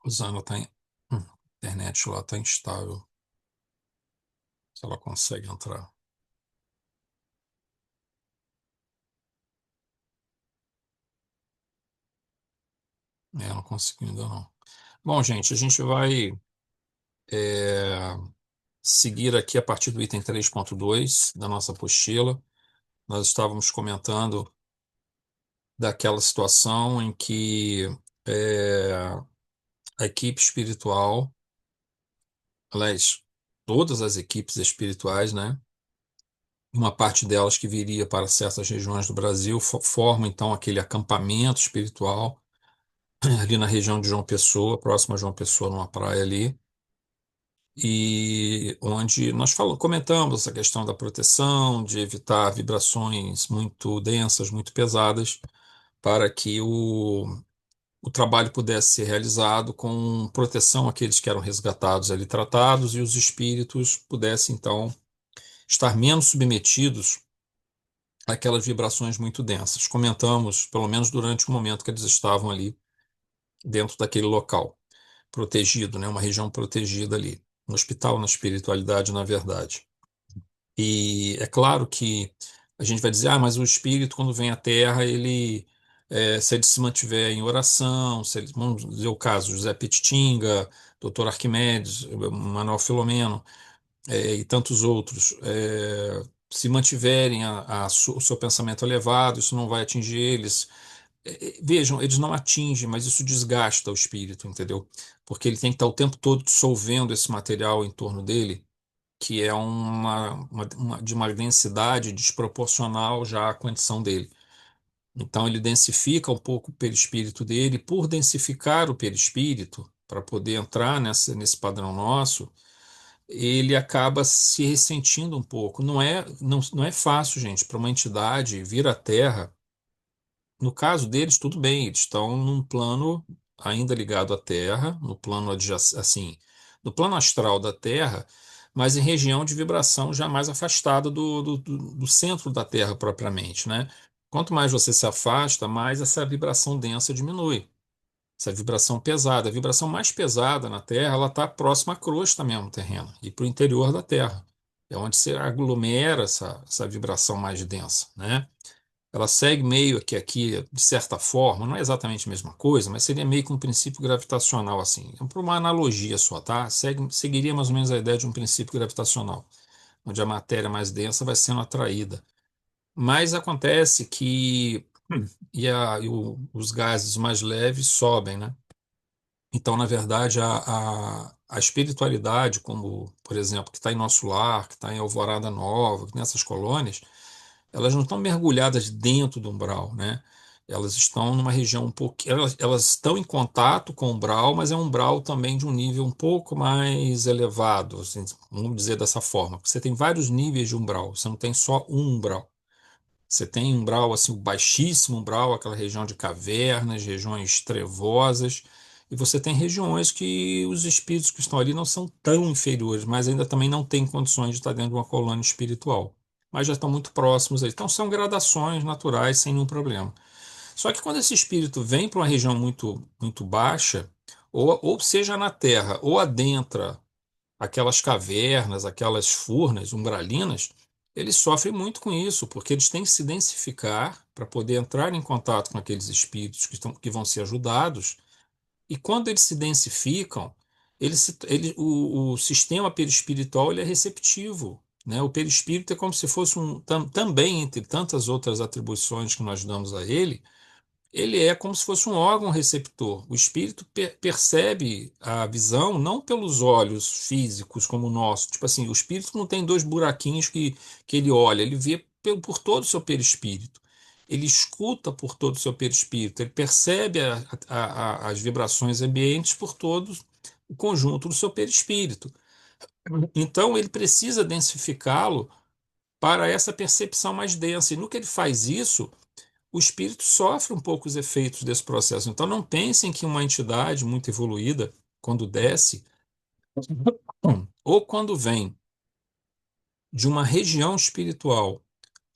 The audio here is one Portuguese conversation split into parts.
Rosana tá em... a internet lá tá instável. Se ela consegue entrar. Não conseguiu ainda não. Bom, gente, a gente vai é, seguir aqui a partir do item 3.2 da nossa apostila. Nós estávamos comentando daquela situação em que é, a equipe espiritual, aliás, todas as equipes espirituais, né? Uma parte delas que viria para certas regiões do Brasil forma então aquele acampamento espiritual ali na região de João Pessoa, próximo a João Pessoa, numa praia ali, e onde nós comentamos essa questão da proteção, de evitar vibrações muito densas, muito pesadas, para que o trabalho pudesse ser realizado com proteção àqueles que eram resgatados ali tratados e os espíritos pudessem então estar menos submetidos àquelas vibrações muito densas. Comentamos, pelo menos durante o momento que eles estavam ali dentro daquele local protegido, né? Uma região protegida ali, no hospital, na espiritualidade, na verdade. E é claro que a gente vai dizer, ah, mas o espírito, quando vem à Terra, se ele se mantiver em oração, se ele, vamos dizer o caso, José Petitinga, Dr. Arquimedes, Manuel Filomeno, e tantos outros, se mantiverem o seu pensamento elevado, isso não vai atingir eles. Vejam, eles não atingem, mas isso desgasta o espírito, entendeu? Porque ele tem que estar o tempo todo dissolvendo esse material em torno dele, que é de uma densidade desproporcional já à condição dele. Então ele densifica um pouco o perispírito dele, por densificar o perispírito, para poder entrar nesse padrão nosso, ele acaba se ressentindo um pouco. Não é fácil, gente, para uma entidade vir à Terra. No caso deles, tudo bem, eles estão num plano ainda ligado à Terra, no plano assim, no plano astral da Terra, mas em região de vibração já mais afastada do centro da Terra propriamente, né? Quanto mais você se afasta, mais essa vibração densa diminui. Essa vibração pesada. A vibração mais pesada na Terra, ela está próxima à crosta mesmo terrena e para o interior da Terra. É onde se aglomera essa vibração mais densa, né? Ela segue meio que aqui, de certa forma, não é exatamente a mesma coisa, mas seria meio que um princípio gravitacional, assim. É por uma analogia só, tá? Seguiria mais ou menos a ideia de um princípio gravitacional, onde a matéria mais densa vai sendo atraída. Mas acontece que os gases mais leves sobem, né? Então, na verdade, a espiritualidade, como, por exemplo, que está em Nosso Lar, que está em Alvorada Nova, nessas colônias, elas não estão mergulhadas dentro do umbral, né? Elas estão numa região um pouco, elas estão em contato com o umbral, mas é um umbral também de um nível um pouco mais elevado, assim, vamos dizer dessa forma. Você tem vários níveis de umbral, você não tem só um umbral. Você tem umbral, assim, o baixíssimo umbral, aquela região de cavernas, regiões trevosas, e você tem regiões que os espíritos que estão ali não são tão inferiores, mas ainda também não têm condições de estar dentro de uma colônia espiritual. Mas já estão muito próximos aí. Então são gradações naturais sem nenhum problema. Só que quando esse espírito vem para uma região muito, muito baixa, ou seja na Terra, ou adentra aquelas cavernas, aquelas furnas umbralinas, eles sofrem muito com isso, porque eles têm que se densificar para poder entrar em contato com aqueles espíritos que vão ser ajudados, e quando eles se densificam, o sistema perispiritual ele é receptivo. Né? O perispírito é como se fosse também, entre tantas outras atribuições que nós damos a ele, ele é como se fosse um órgão receptor. O espírito percebe a visão não pelos olhos físicos como o nosso. Tipo assim, o espírito não tem dois buraquinhos que ele olha, ele vê por todo o seu perispírito. Ele escuta por todo o seu perispírito, ele percebe as vibrações ambientes por todo o conjunto do seu perispírito. Então, ele precisa densificá-lo para essa percepção mais densa. E no que ele faz isso, o espírito sofre um pouco os efeitos desse processo. Então, não pensem que uma entidade muito evoluída, quando desce, ou quando vem de uma região espiritual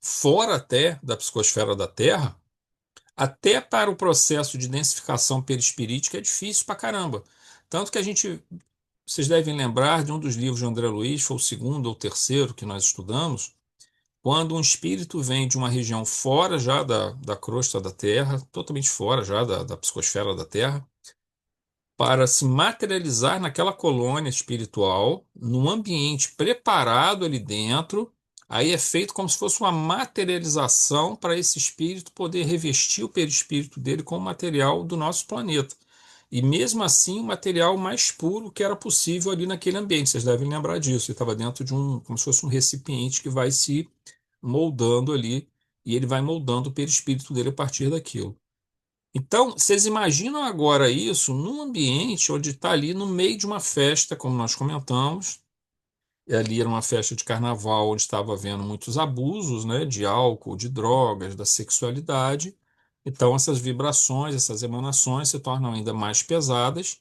fora até da psicosfera da Terra, até para o processo de densificação perispirítica é difícil pra caramba. Tanto que vocês devem lembrar de um dos livros de André Luiz, foi o segundo ou terceiro que nós estudamos, quando um espírito vem de uma região fora já da crosta da Terra, totalmente fora já da psicosfera da Terra, para se materializar naquela colônia espiritual, num ambiente preparado ali dentro. Aí é feito como se fosse uma materialização para esse espírito poder revestir o perispírito dele com o material do nosso planeta. E mesmo assim, o material mais puro que era possível ali naquele ambiente. Vocês devem lembrar disso. Ele estava dentro de como se fosse um recipiente que vai se moldando ali, e ele vai moldando o perispírito dele a partir daquilo. Então, vocês imaginam agora isso num ambiente onde está ali no meio de uma festa, como nós comentamos, e ali era uma festa de carnaval onde estava havendo muitos abusos, né, de álcool, de drogas, da sexualidade. Então, essas vibrações, essas emanações se tornam ainda mais pesadas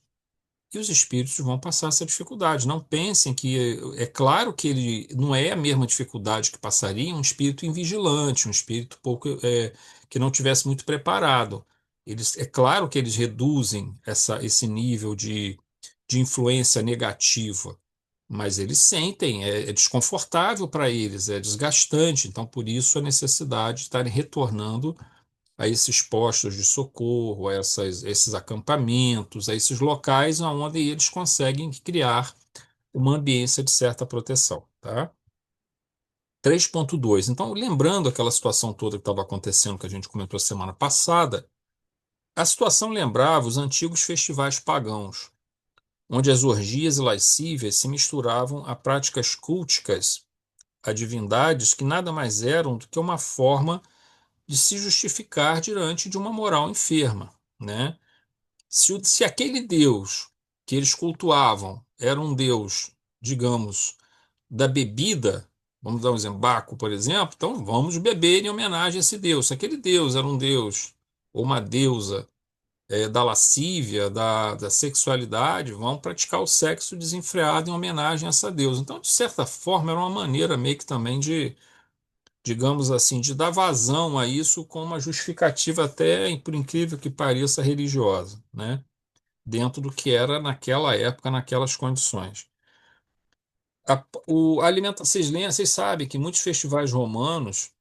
e os espíritos vão passar essa dificuldade. Não pensem que é claro que ele não é a mesma dificuldade que passaria um espírito invigilante, um espírito pouco que não tivesse muito preparado. É claro que eles reduzem esse nível de influência negativa, mas eles sentem, é desconfortável para eles, é desgastante. Então, por isso a necessidade de estarem retornando a esses postos de socorro, esses acampamentos, a esses locais onde eles conseguem criar uma ambiência de certa proteção, tá? 3.2. Então, lembrando aquela situação toda que estava acontecendo, que a gente comentou semana passada, a situação lembrava os antigos festivais pagãos, onde as orgias e lascívias se misturavam a práticas culticas, a divindades que nada mais eram do que uma forma de se justificar diante de uma moral enferma, né? Se aquele Deus que eles cultuavam era um Deus, digamos, da bebida, vamos dar um exemplo, Baco, por exemplo, então vamos beber em homenagem a esse Deus. Se aquele Deus era um Deus ou uma deusa da lascívia, da sexualidade, vão praticar o sexo desenfreado em homenagem a essa deusa. Então, de certa forma, era uma maneira meio que também de, digamos assim, de dar vazão a isso com uma justificativa até, por incrível que pareça, religiosa, né? Dentro do que era naquela época, naquelas condições. Vocês sabem que muitos festivais romanos,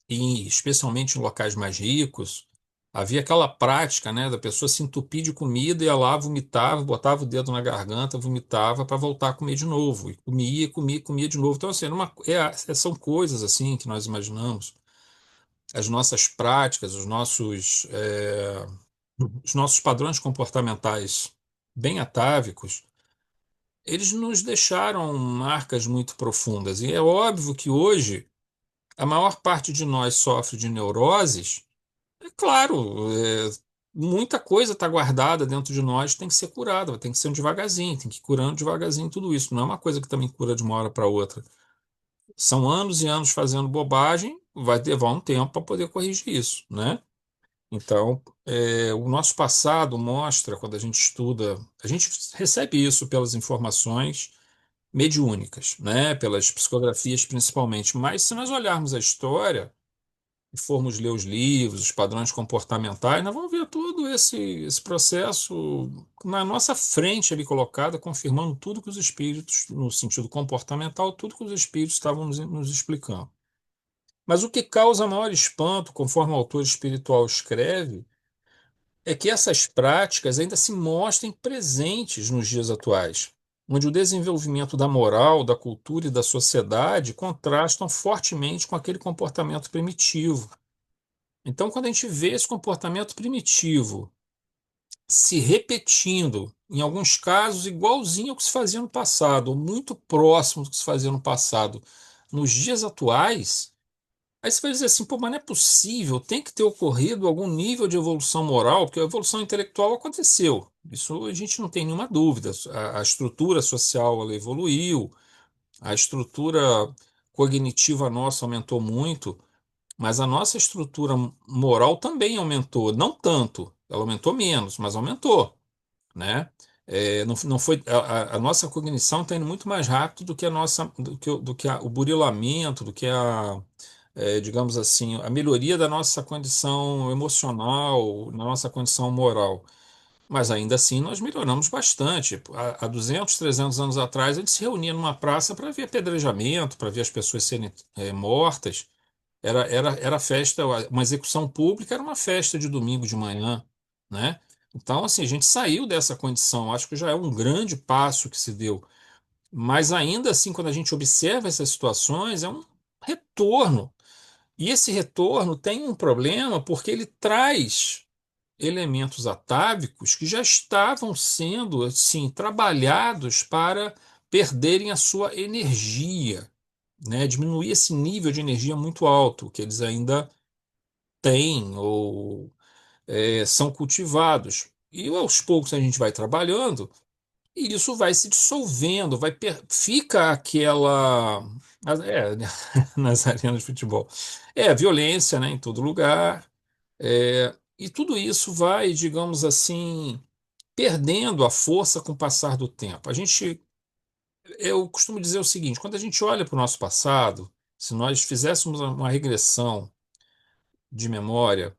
e especialmente em locais mais ricos, havia aquela prática, né, da pessoa se entupir de comida, ia lá, vomitava, botava o dedo na garganta, vomitava para voltar a comer de novo. E comia, comia, comia de novo. Então, assim, são coisas assim que nós imaginamos. As nossas práticas, os nossos padrões comportamentais bem atávicos, eles nos deixaram marcas muito profundas. E é óbvio que hoje a maior parte de nós sofre de neuroses. É claro, muita coisa está guardada dentro de nós, tem que ser curada, tem que ser devagarzinho, tem que ir curando devagarzinho tudo isso. Não é uma coisa que também cura de uma hora para outra. São anos e anos fazendo bobagem, vai levar um tempo para poder corrigir isso, né? Então, o nosso passado mostra, quando a gente estuda, a gente recebe isso pelas informações mediúnicas, né? Pelas psicografias principalmente. Mas se nós olharmos a história e formos ler os livros, os padrões comportamentais, nós vamos ver todo esse processo na nossa frente ali colocado, confirmando tudo que os espíritos, no sentido comportamental, tudo que os espíritos estavam nos explicando. Mas o que causa maior espanto, conforme o autor espiritual escreve, é que essas práticas ainda se mostrem presentes nos dias atuais, onde o desenvolvimento da moral, da cultura e da sociedade contrastam fortemente com aquele comportamento primitivo. Então, quando a gente vê esse comportamento primitivo se repetindo, em alguns casos, igualzinho ao que se fazia no passado, ou muito próximo do que se fazia no passado, nos dias atuais. Aí você vai dizer assim, pô, mas não é possível, tem que ter ocorrido algum nível de evolução moral, porque a evolução intelectual aconteceu. Isso a gente não tem nenhuma dúvida. A estrutura social ela evoluiu, a estrutura cognitiva nossa aumentou muito, mas a nossa estrutura moral também aumentou. Não tanto, ela aumentou menos, mas aumentou, né? Não foi a nossa cognição está indo muito mais rápido do que a nossa do que o burilamento, do que digamos assim, a melhoria da nossa condição emocional, da nossa condição moral. Mas ainda assim nós melhoramos bastante. Há 200, 300 anos atrás, a gente se reunia numa praça para ver apedrejamento, para ver as pessoas serem mortas. Era festa, uma execução pública era uma festa de domingo de manhã, né? Então, assim, a gente saiu dessa condição. Acho que já é um grande passo que se deu. Mas ainda assim, quando a gente observa essas situações, é um retorno. E esse retorno tem um problema porque ele traz elementos atávicos que já estavam sendo assim trabalhados para perderem a sua energia, né? Diminuir esse nível de energia muito alto que eles ainda têm ou são cultivados. E aos poucos a gente vai trabalhando e isso vai se dissolvendo, fica aquela né, nas arenas de futebol. Violência, né, em todo lugar. E tudo isso vai, digamos assim, perdendo a força com o passar do tempo. Eu costumo dizer o seguinte: quando a gente olha para o nosso passado, se nós fizéssemos uma regressão de memória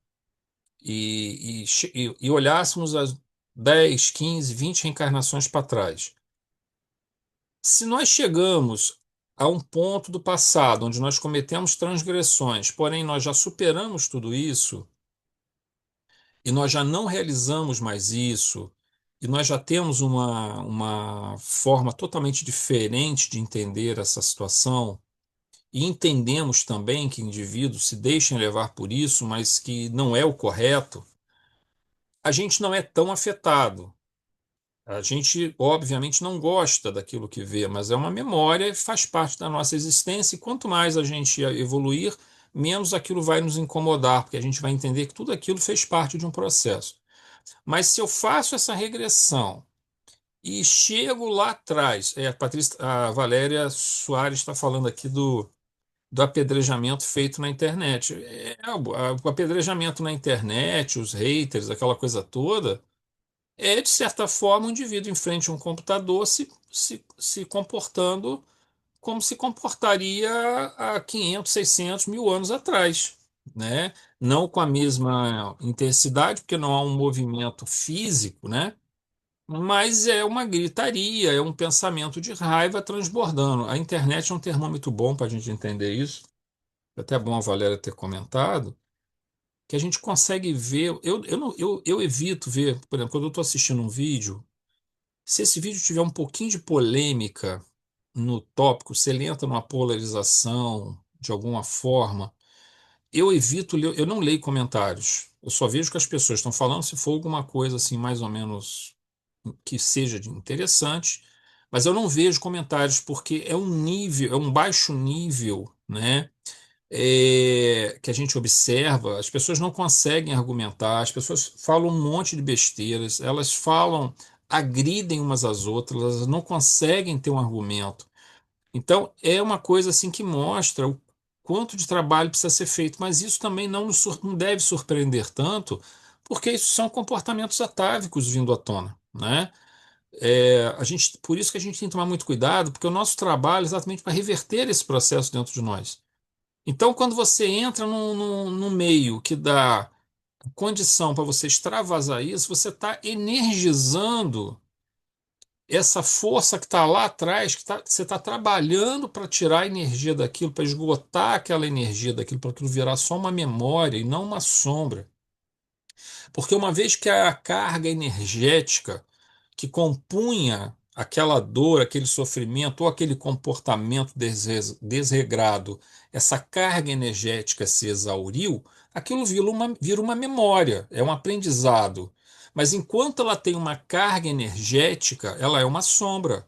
e olhássemos as 10, 15, 20 reencarnações para trás, se nós chegamos a um ponto do passado onde nós cometemos transgressões, porém nós já superamos tudo isso, e nós já não realizamos mais isso, e nós já temos uma forma totalmente diferente de entender essa situação, e entendemos também que indivíduos se deixem levar por isso, mas que não é o correto, a gente não é tão afetado. A gente, obviamente, não gosta daquilo que vê, mas é uma memória e faz parte da nossa existência, e quanto mais a gente evoluir, menos aquilo vai nos incomodar, porque a gente vai entender que tudo aquilo fez parte de um processo. Mas se eu faço essa regressão e chego lá atrás, a Valéria Soares está falando aqui do apedrejamento feito na internet. O apedrejamento na internet, os haters, aquela coisa toda, de certa forma, um indivíduo em frente a um computador se comportando como se comportaria há 500, 600 mil anos atrás, né? Não com a mesma intensidade, porque não há um movimento físico, né? Mas é uma gritaria, é um pensamento de raiva transbordando. A internet é um termômetro bom para a gente entender isso. É até bom a Valéria ter comentado, que a gente consegue ver. Eu evito ver, por exemplo, quando eu estou assistindo um vídeo, se esse vídeo tiver um pouquinho de polêmica no tópico, se ele entra numa polarização de alguma forma, eu evito ler, eu não leio comentários. Eu só vejo o que as pessoas estão falando, se for alguma coisa assim, mais ou menos que seja interessante, mas eu não vejo comentários porque é um nível, é um baixo nível, né? Que a gente observa, as pessoas não conseguem argumentar, as pessoas falam um monte de besteiras, elas falam, agridem umas às outras, elas não conseguem ter um argumento. Então, é uma coisa assim que mostra o quanto de trabalho precisa ser feito, mas isso também não deve surpreender tanto, porque isso são comportamentos atávicos vindo à tona, né? Por isso que a gente tem que tomar muito cuidado, porque o nosso trabalho é exatamente para reverter esse processo dentro de nós. Então, quando você entra num meio que dá condição para você extravasar isso, você está energizando essa força que está lá atrás, você está trabalhando para tirar a energia daquilo, para esgotar aquela energia daquilo, para aquilo virar só uma memória e não uma sombra. Porque uma vez que a carga energética que compunha aquela dor, aquele sofrimento ou aquele comportamento desregrado, essa carga energética se exauriu, aquilo vira uma memória, é um aprendizado. Mas enquanto ela tem uma carga energética, ela é uma sombra.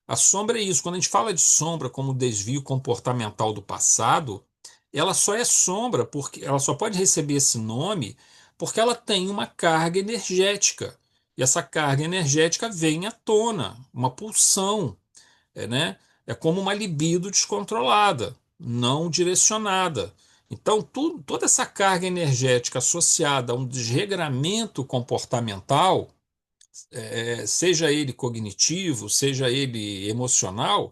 A sombra é isso. Quando a gente fala de sombra como desvio comportamental do passado, ela só é sombra porque ela só pode receber esse nome porque ela tem uma carga energética. E essa carga energética vem à tona, uma pulsão, né? É como uma libido descontrolada, não direcionada. Então, toda essa carga energética associada a um desregramento comportamental, seja ele cognitivo, seja ele emocional,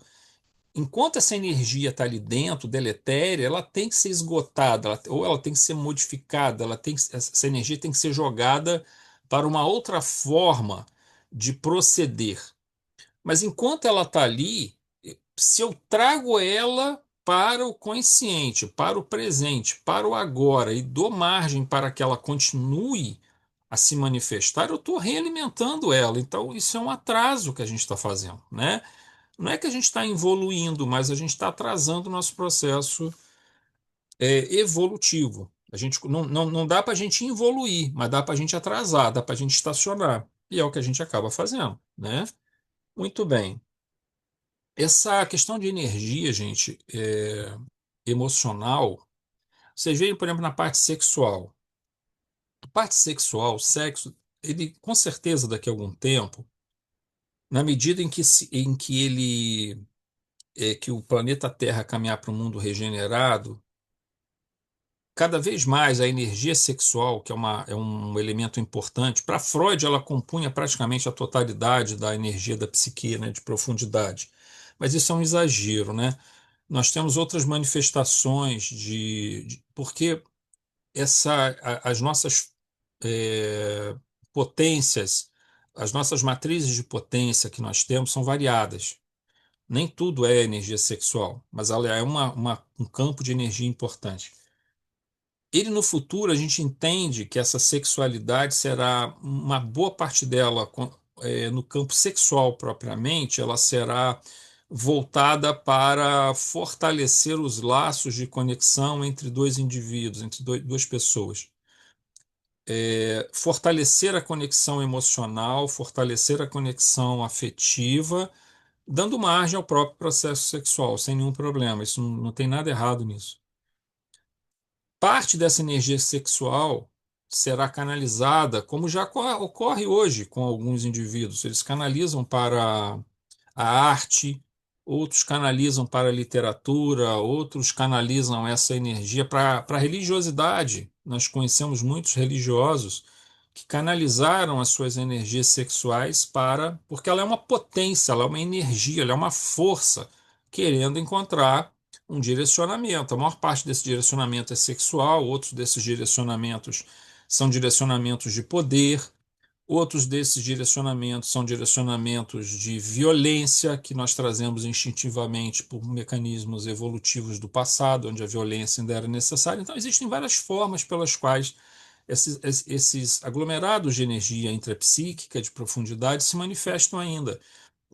enquanto essa energia está ali dentro, deletéria, ela tem que ser esgotada, ou ela tem que ser modificada, essa energia tem que ser jogada para uma outra forma de proceder. Mas enquanto ela está ali, se eu trago ela para o consciente, para o presente, para o agora e dou margem para que ela continue a se manifestar, eu estou realimentando ela. Então, isso é um atraso que a gente está fazendo, né? Não é que a gente está evoluindo, mas a gente está atrasando o nosso processo evolutivo. A gente não dá para a gente evoluir, mas dá para a gente atrasar, dá para a gente estacionar. E é o que a gente acaba fazendo, né? Muito bem. Essa questão de energia, gente, emocional, vocês veem, por exemplo, na parte sexual. A parte sexual, o sexo, ele com certeza daqui a algum tempo, na medida em que, que o planeta Terra caminhar para um mundo regenerado, cada vez mais a energia sexual, que é um elemento importante, para Freud ela compunha praticamente a totalidade da energia da psique, né, de profundidade. Mas isso é um exagero, né? Nós temos outras manifestações porque as nossas é, potências, as nossas matrizes de potência que nós temos são variadas. Nem tudo é energia sexual, mas ela é um campo de energia importante. Ele no futuro, a gente entende que essa sexualidade será uma boa parte dela no campo sexual propriamente, ela será voltada para fortalecer os laços de conexão entre dois indivíduos, entre duas pessoas. Fortalecer a conexão emocional, fortalecer a conexão afetiva, dando margem ao próprio processo sexual, sem nenhum problema. Isso não tem nada errado nisso. Parte dessa energia sexual será canalizada, como já ocorre hoje com alguns indivíduos. Eles canalizam para a arte, outros canalizam para a literatura, outros canalizam essa energia para a religiosidade. Nós conhecemos muitos religiosos que canalizaram as suas energias sexuais porque ela é uma potência, ela é uma energia, ela é uma força querendo encontrar um direcionamento. A maior parte desse direcionamento é sexual, outros desses direcionamentos são direcionamentos de poder. Outros desses direcionamentos são direcionamentos de violência que nós trazemos instintivamente por mecanismos evolutivos do passado, onde a violência ainda era necessária. Então, existem várias formas pelas quais esses aglomerados de energia intrapsíquica de profundidade se manifestam ainda,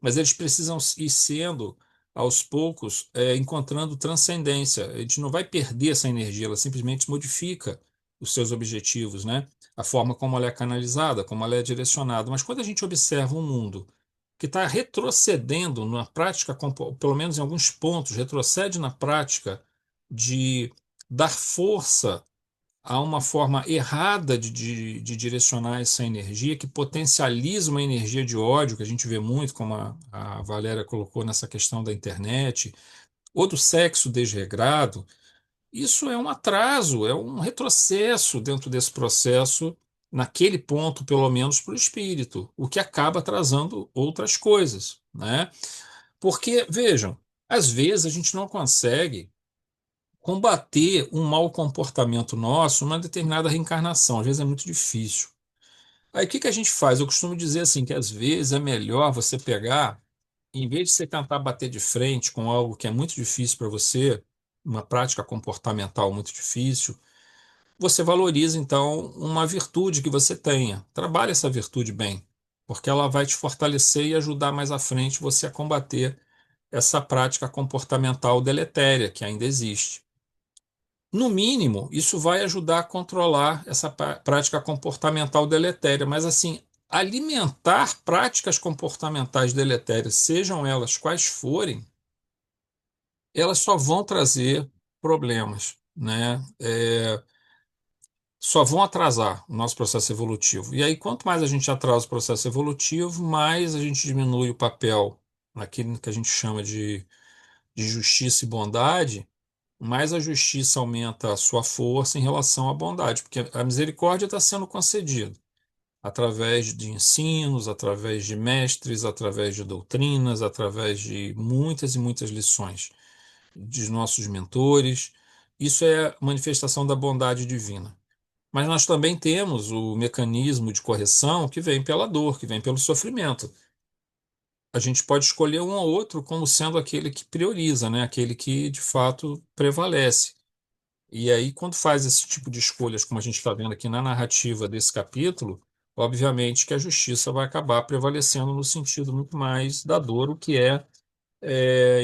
mas eles precisam ir sendo, aos poucos, encontrando transcendência. A gente não vai perder essa energia, ela simplesmente modifica os seus objetivos, né? A forma como ela é canalizada, como ela é direcionada. Mas quando a gente observa um mundo que está retrocedendo na prática, pelo menos em alguns pontos, retrocede na prática de dar força há uma forma errada de direcionar essa energia que potencializa uma energia de ódio, que a gente vê muito, como a Valéria colocou nessa questão da internet, ou do sexo desregrado. Isso é um atraso, é um retrocesso dentro desse processo, naquele ponto, pelo menos para o espírito, o que acaba atrasando outras coisas, né? Porque, vejam, às vezes a gente não consegue combater um mau comportamento nosso numa determinada reencarnação. Às vezes é muito difícil. Aí o que que a gente faz? Eu costumo dizer assim que às vezes é melhor você pegar, em vez de você tentar bater de frente com algo que é muito difícil para você, uma prática comportamental muito difícil, você valoriza então uma virtude que você tenha. Trabalhe essa virtude bem, porque ela vai te fortalecer e ajudar mais à frente você a combater essa prática comportamental deletéria que ainda existe. No mínimo, isso vai ajudar a controlar essa prática comportamental deletéria, mas assim, alimentar práticas comportamentais deletérias, sejam elas quais forem, elas só vão trazer problemas, né? Só vão atrasar o nosso processo evolutivo. E aí, quanto mais a gente atrasa o processo evolutivo, mais a gente diminui o papel naquilo que a gente chama de justiça e bondade, mais a justiça aumenta a sua força em relação à bondade, porque a misericórdia está sendo concedida através de ensinos, através de mestres, através de doutrinas, através de muitas e muitas lições de nossos mentores. Isso é manifestação da bondade divina. Mas nós também temos o mecanismo de correção que vem pela dor, que vem pelo sofrimento. A gente pode escolher um ou outro como sendo aquele que prioriza, né? Aquele que de fato prevalece. E aí, quando faz esse tipo de escolhas, como a gente está vendo aqui na narrativa desse capítulo, obviamente que a justiça vai acabar prevalecendo no sentido muito mais da dor, o que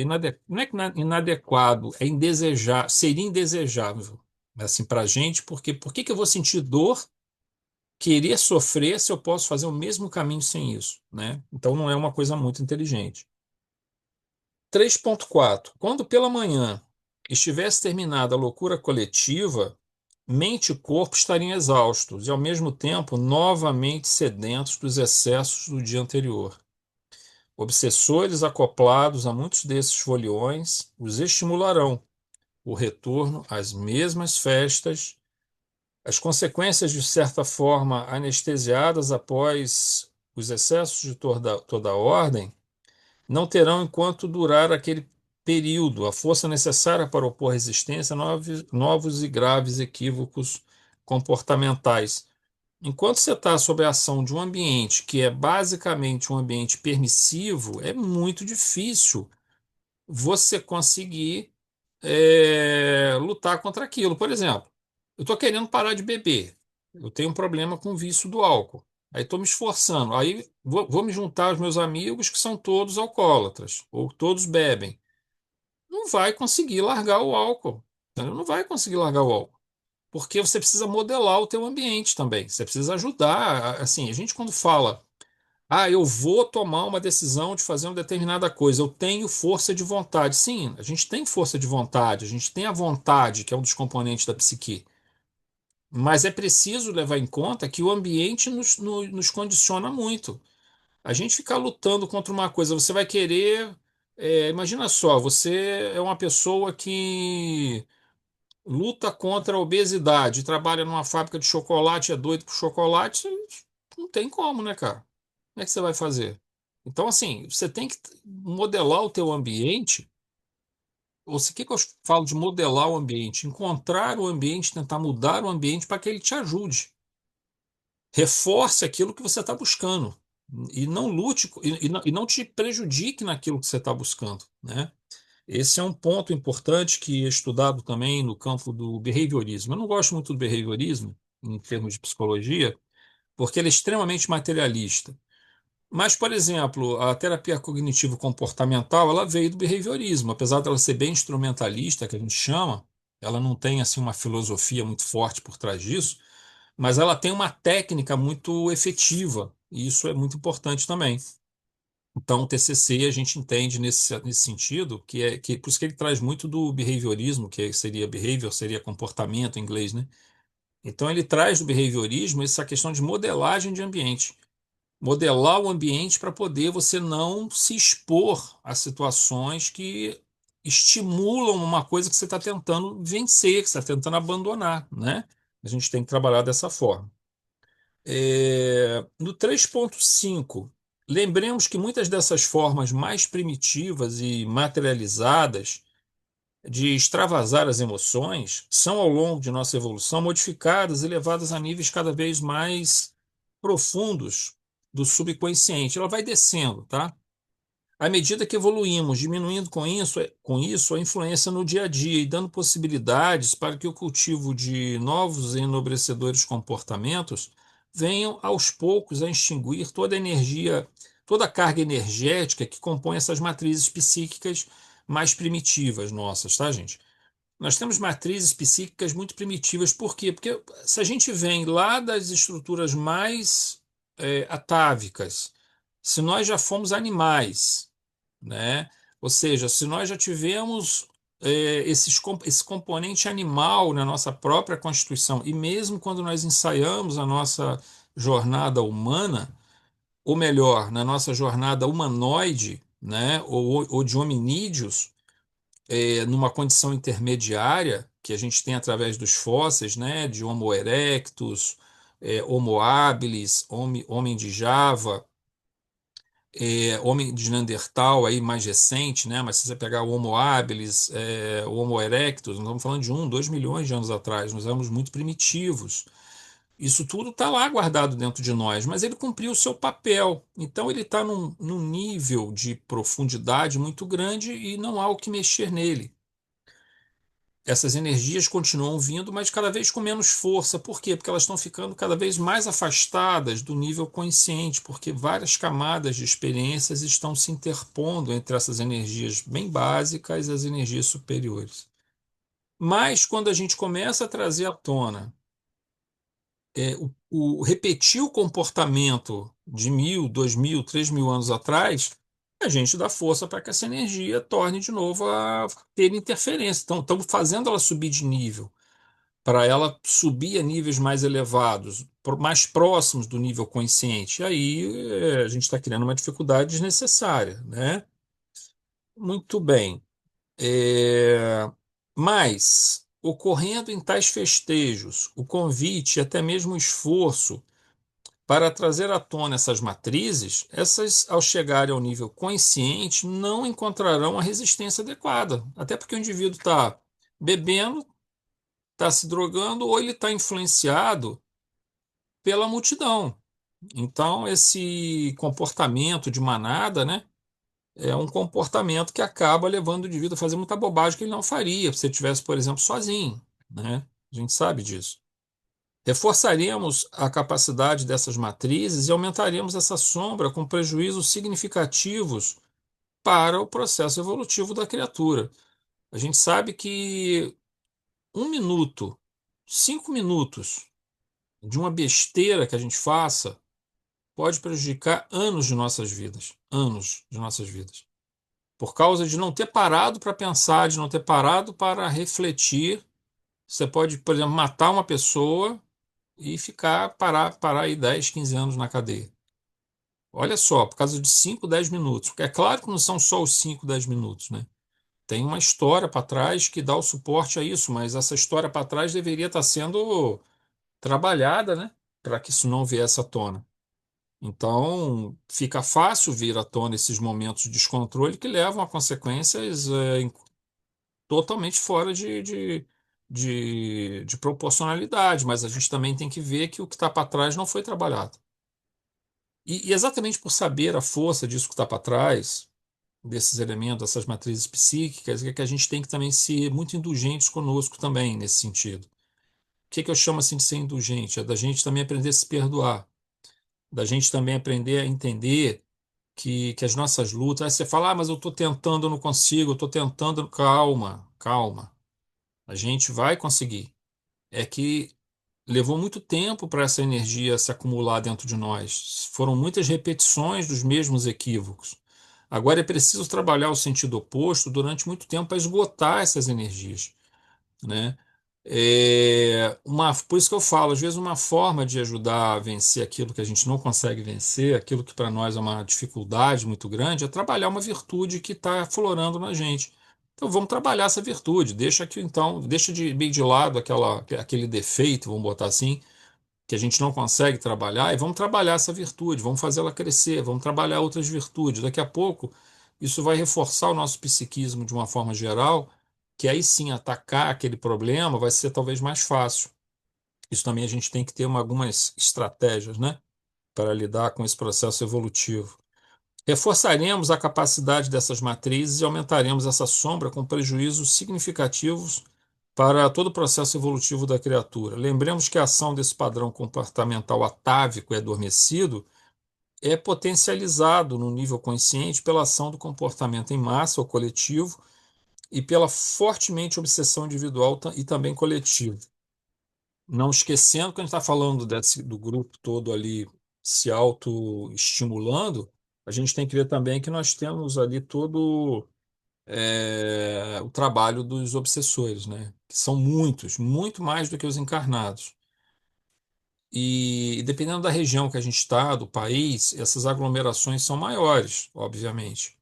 não é que inadequado, é indesejável, seria indesejável, assim, para a gente, porque por que que eu vou sentir dor, querer sofrer, se eu posso fazer o mesmo caminho sem isso, né? Então não é uma coisa muito inteligente. 3.4. Quando pela manhã estivesse terminada a loucura coletiva, mente e corpo estariam exaustos e, ao mesmo tempo, novamente sedentos dos excessos do dia anterior. Obsessores acoplados a muitos desses foliões os estimularão o retorno às mesmas festas, as consequências, de certa forma, anestesiadas após os excessos de toda ordem não terão, enquanto durar aquele período, a força necessária para opor resistência a novos e graves equívocos comportamentais. Enquanto você está sob a ação de um ambiente que é basicamente um ambiente permissivo, é muito difícil você conseguir lutar contra aquilo. Por exemplo, eu estou querendo parar de beber. Eu tenho um problema com o vício do álcool. Aí estou me esforçando. Aí vou me juntar aos meus amigos que são todos alcoólatras, ou todos bebem. Não vai conseguir largar o álcool. Entendeu? Não vai conseguir largar o álcool. Porque você precisa modelar o teu ambiente também. Você precisa ajudar. Assim, a gente quando fala, eu vou tomar uma decisão de fazer uma determinada coisa, eu tenho força de vontade. Sim, a gente tem força de vontade, a gente tem a vontade, que é um dos componentes da psique. Mas é preciso levar em conta que o ambiente nos condiciona muito. A gente ficar lutando contra uma coisa, você vai querer. Imagina só, você é uma pessoa que luta contra a obesidade, trabalha numa fábrica de chocolate, é doido por chocolate, não tem como, né, cara? Como é que você vai fazer? Então, assim, você tem que modelar o teu ambiente. Ou se o que que eu falo de modelar o ambiente? Encontrar o ambiente, tentar mudar o ambiente para que ele te ajude. Reforce aquilo que você está buscando. E não lute, e não te prejudique naquilo que você está buscando, né? Esse é um ponto importante que é estudado também no campo do behaviorismo. Eu não gosto muito do behaviorismo, em termos de psicologia, porque ele é extremamente materialista. Mas, por exemplo, a terapia cognitivo-comportamental, ela veio do behaviorismo, apesar dela ser bem instrumentalista, que a gente chama, ela não tem assim uma filosofia muito forte por trás disso, mas ela tem uma técnica muito efetiva, e isso é muito importante também. Então, o TCC a gente entende nesse sentido, por isso que ele traz muito do behaviorismo, seria behavior, seria comportamento em inglês, né? Então, ele traz do behaviorismo essa questão de modelagem de ambiente. Modelar o ambiente para poder você não se expor a situações que estimulam uma coisa que você está tentando vencer, que você está tentando abandonar, né? A gente tem que trabalhar dessa forma. No 3.5, lembremos que muitas dessas formas mais primitivas e materializadas de extravasar as emoções são, ao longo de nossa evolução, modificadas e levadas a níveis cada vez mais profundos do subconsciente. Ela vai descendo, tá? À medida que evoluímos, diminuindo com isso a influência no dia a dia e dando possibilidades para que o cultivo de novos e enobrecedores comportamentos venham aos poucos a extinguir toda a energia, toda a carga energética que compõe essas matrizes psíquicas mais primitivas nossas, tá, gente? Nós temos matrizes psíquicas muito primitivas. Por quê? Porque se a gente vem lá das estruturas mais atávicas, se nós já fomos animais, né? Ou seja, se nós já tivemos esse componente animal na nossa própria constituição, e mesmo quando nós ensaiamos a nossa jornada humana, ou melhor, na nossa jornada humanoide, né? Ou de hominídeos, numa condição intermediária, que a gente tem através dos fósseis, né? De Homo erectus, Homo habilis, homem de Java, homem de Neandertal aí mais recente, né? Mas se você pegar o Homo habilis, o Homo erectus, nós estamos falando de 1, 2 milhões de anos atrás, nós éramos muito primitivos. Isso tudo está lá guardado dentro de nós, mas ele cumpriu o seu papel. Então ele está num nível de profundidade muito grande e não há o que mexer nele. Essas energias continuam vindo, mas cada vez com menos força. Por quê? Porque elas estão ficando cada vez mais afastadas do nível consciente, porque várias camadas de experiências estão se interpondo entre essas energias bem básicas e as energias superiores. Mas quando a gente começa a trazer à tona repetir o comportamento de 1.000, 2.000, 3.000 anos atrás, a gente dá força para que essa energia torne de novo a ter interferência. Então, estamos fazendo ela subir de nível, para ela subir a níveis mais elevados, mais próximos do nível consciente. E aí a gente está criando uma dificuldade desnecessária, né? Muito bem. É, Mas, ocorrendo em tais festejos, o convite e até mesmo o esforço para trazer à tona essas matrizes, essas, ao chegarem ao nível consciente, não encontrarão a resistência adequada. Até porque o indivíduo está bebendo, está se drogando ou ele está influenciado pela multidão. Então, esse comportamento de manada, né, é um comportamento que acaba levando o indivíduo a fazer muita bobagem que ele não faria se ele estivesse, por exemplo, sozinho, né? A gente sabe disso. Reforçaríamos a capacidade dessas matrizes e aumentaríamos essa sombra com prejuízos significativos para o processo evolutivo da criatura. A gente sabe que 1 minuto, 5 minutos de uma besteira que a gente faça pode prejudicar anos de nossas vidas, anos de nossas vidas, por causa de não ter parado para pensar, de não ter parado para refletir. Você pode, por exemplo, matar uma pessoa e parar aí 10, 15 anos na cadeia. Olha só, por causa de 5, 10 minutos. Porque é claro que não são só os 5, 10 minutos, né? Tem uma história para trás que dá o suporte a isso, mas essa história para trás deveria estar sendo trabalhada, né? Para que isso não viesse à tona. Então, fica fácil vir à tona esses momentos de descontrole que levam a consequências totalmente fora de proporcionalidade, mas a gente também tem que ver que o que está para trás não foi trabalhado. E exatamente por saber a força disso que está para trás, desses elementos, dessas matrizes psíquicas, é que a gente tem que também ser muito indulgentes conosco também nesse sentido. O que que eu chamo assim de ser indulgente? É da gente também aprender a se perdoar, da gente também aprender a entender que as nossas lutas, aí você fala, mas eu estou tentando, eu não consigo, eu estou tentando, calma, calma. A gente vai conseguir. É que levou muito tempo para essa energia se acumular dentro de nós. Foram muitas repetições dos mesmos equívocos. Agora é preciso trabalhar o sentido oposto durante muito tempo para esgotar essas energias, né? Por isso que eu falo, às vezes uma forma de ajudar a vencer aquilo que a gente não consegue vencer, aquilo que para nós é uma dificuldade muito grande, é trabalhar uma virtude que está aflorando na gente. Então vamos trabalhar essa virtude, deixa aqui então, deixa de meio de lado aquele defeito, vamos botar assim, que a gente não consegue trabalhar, e vamos trabalhar essa virtude, vamos fazê-la crescer, vamos trabalhar outras virtudes. Daqui a pouco, isso vai reforçar o nosso psiquismo de uma forma geral, que aí sim atacar aquele problema vai ser talvez mais fácil. Isso também a gente tem que ter algumas estratégias, né, para lidar com esse processo evolutivo. Reforçaremos a capacidade dessas matrizes e aumentaremos essa sombra com prejuízos significativos para todo o processo evolutivo da criatura. Lembremos que a ação desse padrão comportamental atávico e adormecido é potencializado no nível consciente pela ação do comportamento em massa ou coletivo e pela fortemente obsessão individual e também coletiva. Não esquecendo que a gente está falando do grupo todo ali se autoestimulando, a gente tem que ver também que nós temos ali todo o trabalho dos obsessores, né? Que são muitos, muito mais do que os encarnados. E dependendo da região que a gente está, do país, essas aglomerações são maiores, obviamente.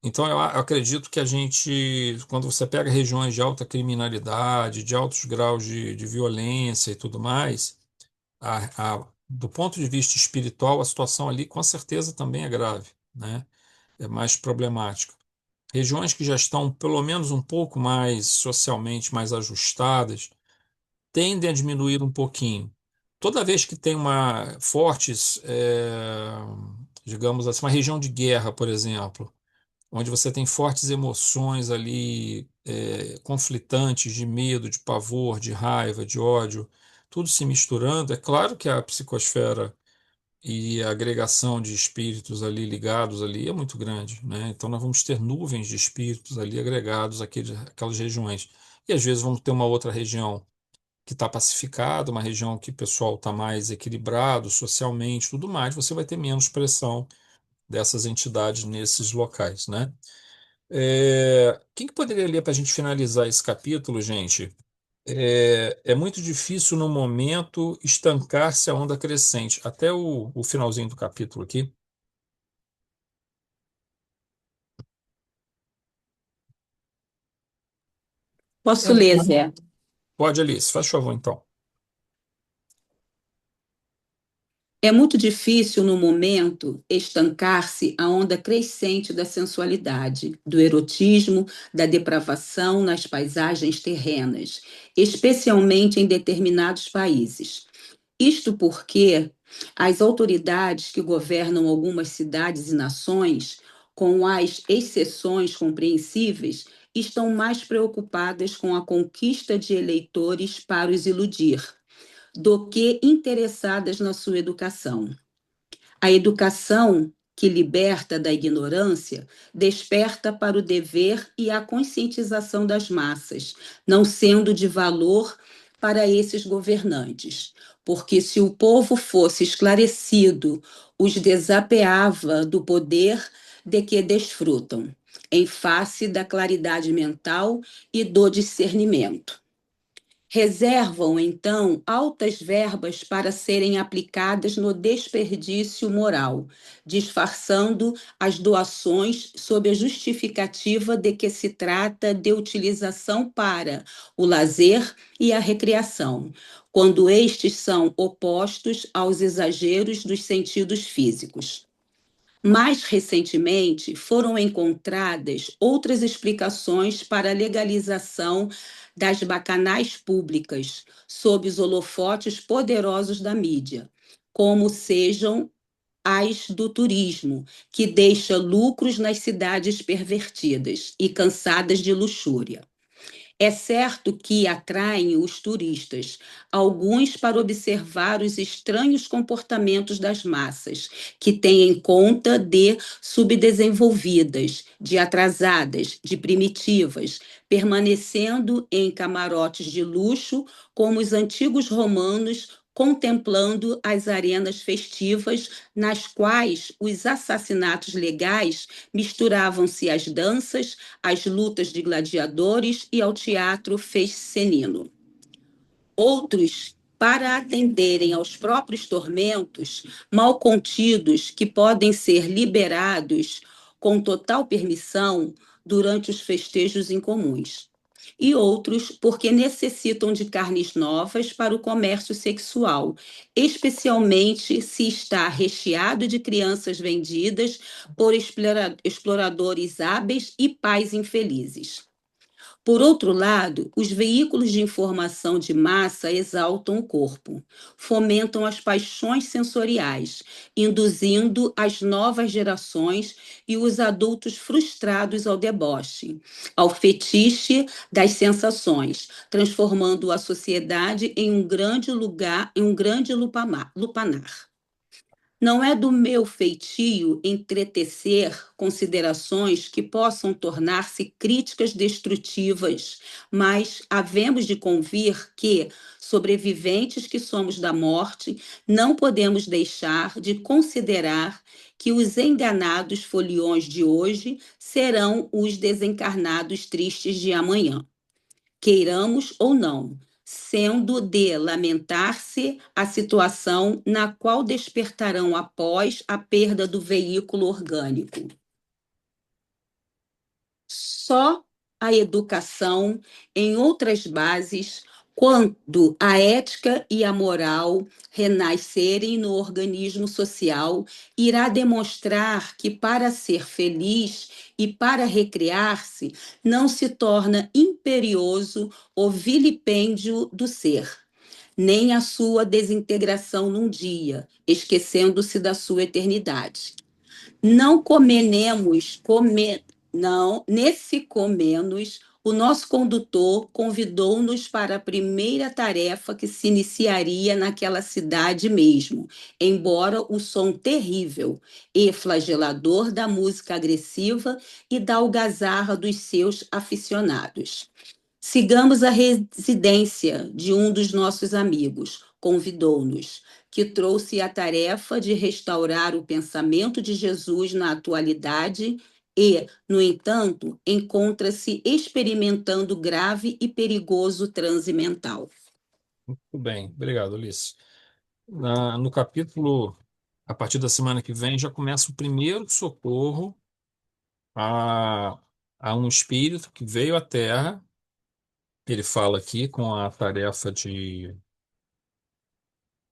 Então, eu acredito que a gente, quando você pega regiões de alta criminalidade, de altos graus de violência e tudo mais, do ponto de vista espiritual, a situação ali com certeza também é grave, né? É mais problemática. Regiões que já estão pelo menos um pouco mais socialmente mais ajustadas, tendem a diminuir um pouquinho. Toda vez que tem uma fortes, digamos assim, uma região de guerra, por exemplo, onde você tem fortes emoções ali, conflitantes de medo, de pavor, de raiva, de ódio, tudo se misturando, é claro que a psicosfera e a agregação de espíritos ali ligados ali é muito grande, né? Então nós vamos ter nuvens de espíritos ali agregados àquelas regiões. E às vezes vamos ter uma outra região que está pacificada, uma região que o pessoal está mais equilibrado socialmente, tudo mais, você vai ter menos pressão dessas entidades nesses locais, né? Quem que poderia ler para a gente finalizar esse capítulo, gente? É muito difícil no momento estancar-se a onda crescente. Até o finalzinho do capítulo aqui. Posso É, ler, Zé? pode, Alice, faz favor então. É muito difícil, no momento, estancar-se a onda crescente da sensualidade, do erotismo, da depravação nas paisagens terrenas, especialmente em determinados países. Isto porque as autoridades que governam algumas cidades e nações, com as exceções compreensíveis, estão mais preocupadas com a conquista de eleitores para os iludir do que interessadas na sua educação. A educação que liberta da ignorância desperta para o dever e a conscientização das massas, não sendo de valor para esses governantes. Porque se o povo fosse esclarecido, os desapeava do poder de que desfrutam, em face da claridade mental e do discernimento. Reservam, então, altas verbas para serem aplicadas no desperdício moral, disfarçando as doações sob a justificativa de que se trata de utilização para o lazer e a recreação, quando estes são opostos aos exageros dos sentidos físicos. Mais recentemente, foram encontradas outras explicações para a legalização das bacanais públicas, sob os holofotes poderosos da mídia, como sejam as do turismo, que deixa lucros nas cidades pervertidas e cansadas de luxúria. É certo que atraem os turistas, alguns para observar os estranhos comportamentos das massas, que têm em conta de subdesenvolvidas, de atrasadas, de primitivas, permanecendo em camarotes de luxo, como os antigos romanos, contemplando as arenas festivas, nas quais os assassinatos legais misturavam-se às danças, às lutas de gladiadores e ao teatro fescenino. Outros, para atenderem aos próprios tormentos mal contidos que podem ser liberados com total permissão durante os festejos incomuns. E outros porque necessitam de carnes novas para o comércio sexual, especialmente se está recheado de crianças vendidas por exploradores hábeis e pais infelizes. Por outro lado, os veículos de informação de massa exaltam o corpo, fomentam as paixões sensoriais, induzindo as novas gerações e os adultos frustrados ao deboche, ao fetiche das sensações, transformando a sociedade em um grande lugar, em um grande lupanar. Não é do meu feitio entretecer considerações que possam tornar-se críticas destrutivas, mas havemos de convir que, sobreviventes que somos da morte, não podemos deixar de considerar que os enganados foliões de hoje serão os desencarnados tristes de amanhã, queiramos ou não, sendo de lamentar-se a situação na qual despertarão após a perda do veículo orgânico. Só a educação em outras bases, quando a ética e a moral renascerem no organismo social, irá demonstrar que para ser feliz e para recriar-se não se torna imperioso o vilipêndio do ser, nem a sua desintegração num dia, esquecendo-se da sua eternidade. Não comenemos, não, nesse comenos, o nosso condutor convidou-nos para a primeira tarefa que se iniciaria naquela cidade mesmo, embora o som terrível e flagelador da música agressiva e da algazarra dos seus aficionados. Sigamos a residência de um dos nossos amigos, convidou-nos, que trouxe a tarefa de restaurar o pensamento de Jesus na atualidade e, no entanto, encontra-se experimentando grave e perigoso transe mental. Tudo bem, obrigado, Ulisses. No capítulo, a partir da semana que vem, já começa o primeiro socorro a, a um espírito que veio à Terra. Ele fala aqui com a tarefa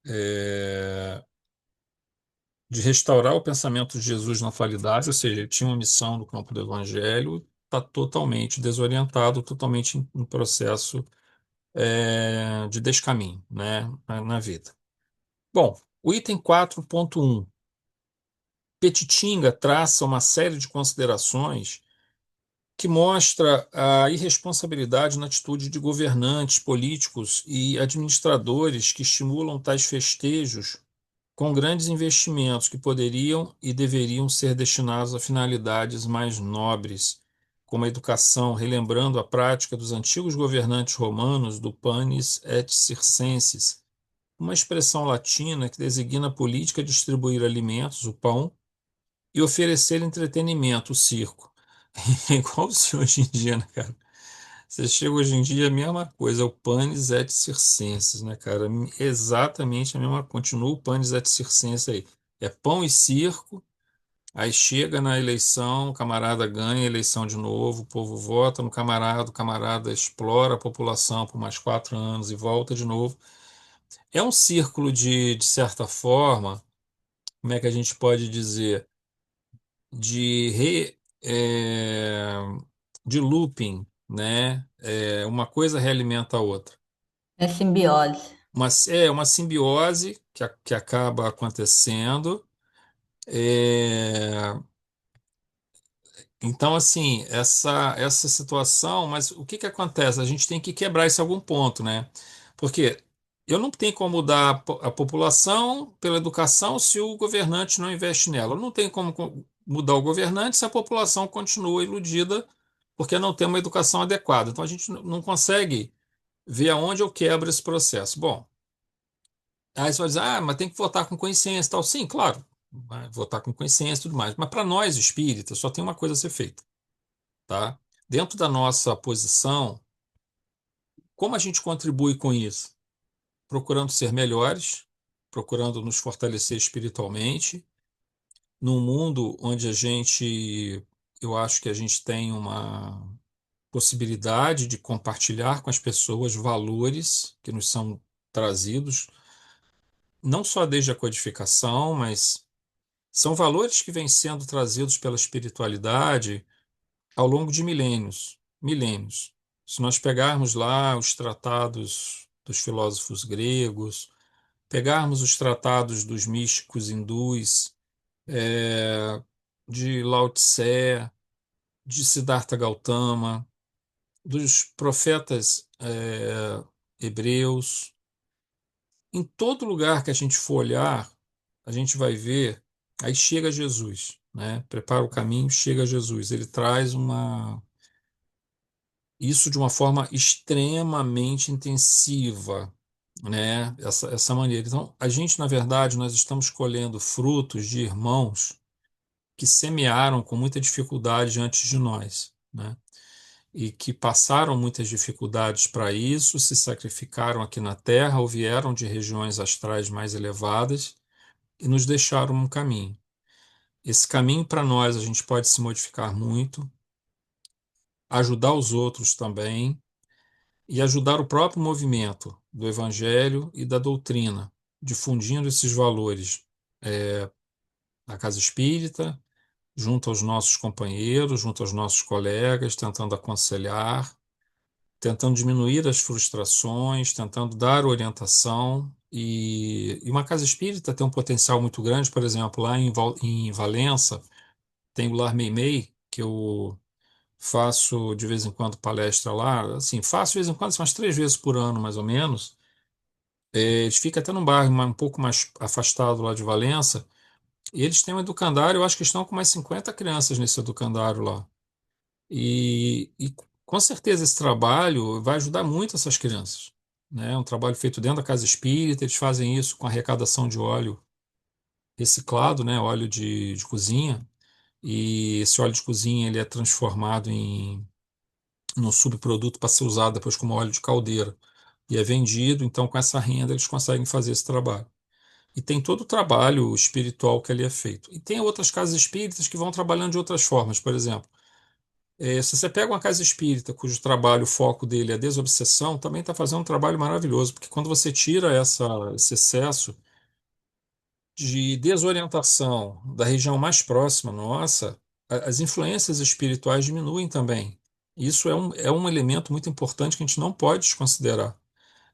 eh, de restaurar o pensamento de Jesus na atualidade, ou seja, ele tinha uma missão no campo do Evangelho, está totalmente desorientado, totalmente em processo de descaminho, né, na vida. Bom, o item 4.1. Petitinga traça uma série de considerações que mostra a irresponsabilidade na atitude de governantes, políticos e administradores que estimulam tais festejos com grandes investimentos que poderiam e deveriam ser destinados a finalidades mais nobres, como a educação, relembrando a prática dos antigos governantes romanos do panis et circenses, uma expressão latina que designa a política de distribuir alimentos, o pão, e oferecer entretenimento, o circo. É igual se hoje em dia, né, cara? Você chega hoje em dia, é a mesma coisa, é o panis et circenses, né, cara? Exatamente a mesma, continua o panis et circenses aí. É pão e circo, aí chega na eleição, o camarada ganha a eleição de novo, o povo vota no camarada, o camarada explora a população por mais 4 anos e volta de novo. É um círculo de certa forma, como é que a gente pode dizer? de, re, é, de looping, né? Uma coisa realimenta a outra. É simbiose. Uma simbiose que acaba acontecendo. É, então, assim, essa situação, mas o que que acontece? A gente tem que quebrar isso em algum ponto, né? Porque eu não tenho como mudar a população pela educação se o governante não investe nela. Eu não tenho como mudar o governante se a população continua iludida porque não tem uma educação adequada. Então, a gente não consegue ver aonde eu quebro esse processo. Bom, aí você vai dizer, mas tem que votar com consciência e tal. Sim, claro, vai votar com consciência e tudo mais. Mas para nós espíritas, só tem uma coisa a ser feita, tá? Dentro da nossa posição, como a gente contribui com isso? Procurando ser melhores, procurando nos fortalecer espiritualmente, num mundo onde eu acho que a gente tem uma possibilidade de compartilhar com as pessoas valores que nos são trazidos, não só desde a codificação, mas são valores que vêm sendo trazidos pela espiritualidade ao longo de milênios, milênios. Se nós pegarmos lá os tratados dos filósofos gregos, pegarmos os tratados dos místicos hindus, de Lao Tse, de Siddhartha Gautama, dos profetas hebreus, em todo lugar que a gente for olhar, a gente vai ver, aí chega Jesus, né? Prepara o caminho, chega Jesus. Ele traz isso de uma forma extremamente intensiva, né? Essa maneira. Então, a gente, na verdade, nós estamos colhendo frutos de irmãos que semearam com muita dificuldade antes de nós, né? E que passaram muitas dificuldades para isso, se sacrificaram aqui na Terra ou vieram de regiões astrais mais elevadas e nos deixaram um caminho. Esse caminho para nós a gente pode se modificar muito, ajudar os outros também e ajudar o próprio movimento do Evangelho e da doutrina, difundindo esses valores na casa espírita, junto aos nossos companheiros, junto aos nossos colegas, tentando aconselhar, tentando diminuir as frustrações, tentando dar orientação. E uma casa espírita tem um potencial muito grande, por exemplo, lá em Valença, tem o Lar Meimei, que eu faço de vez em quando palestra lá, assim, faço de vez em quando, são umas 3 vezes por ano, mais ou menos. Eles ficam até num bairro um pouco mais afastado lá de Valença, e eles têm um educandário, eu acho que estão com mais 50 crianças nesse educandário lá. E com certeza esse trabalho vai ajudar muito essas crianças, né? É um trabalho feito dentro da casa espírita, eles fazem isso com arrecadação de óleo reciclado, né? Óleo de cozinha, e esse óleo de cozinha ele é transformado num subproduto para ser usado depois como óleo de caldeira e é vendido, então com essa renda eles conseguem fazer esse trabalho. E tem todo o trabalho espiritual que ali é feito. E tem outras casas espíritas que vão trabalhando de outras formas, por exemplo. Se você pega uma casa espírita cujo trabalho, o foco dele é a desobsessão, também está fazendo um trabalho maravilhoso, porque quando você tira esse excesso de desorientação da região mais próxima nossa, as influências espirituais diminuem também. Isso é um elemento muito importante que a gente não pode desconsiderar.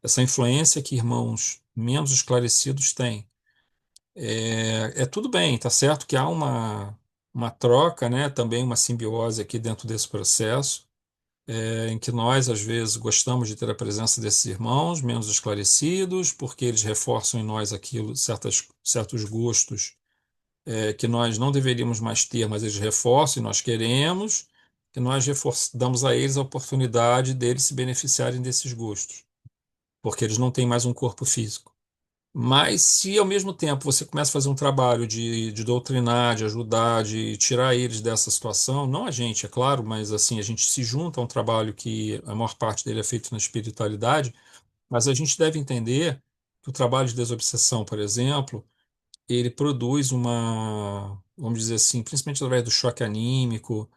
Essa influência que irmãos menos esclarecidos têm. É tudo bem, tá certo que há uma troca, né, também uma simbiose aqui dentro desse processo em que nós, às vezes, gostamos de ter a presença desses irmãos menos esclarecidos, porque eles reforçam em nós aquilo, certos gostos que nós não deveríamos mais ter, mas eles reforçam e nós queremos, que nós damos a eles a oportunidade deles se beneficiarem desses gostos, porque eles não têm mais um corpo físico. Mas se ao mesmo tempo você começa a fazer um trabalho de doutrinar, de ajudar, de tirar eles dessa situação, não a gente, é claro, mas assim, a gente se junta a um trabalho que a maior parte dele é feito na espiritualidade, mas a gente deve entender que o trabalho de desobsessão, por exemplo, ele produz vamos dizer assim, principalmente através do choque anímico,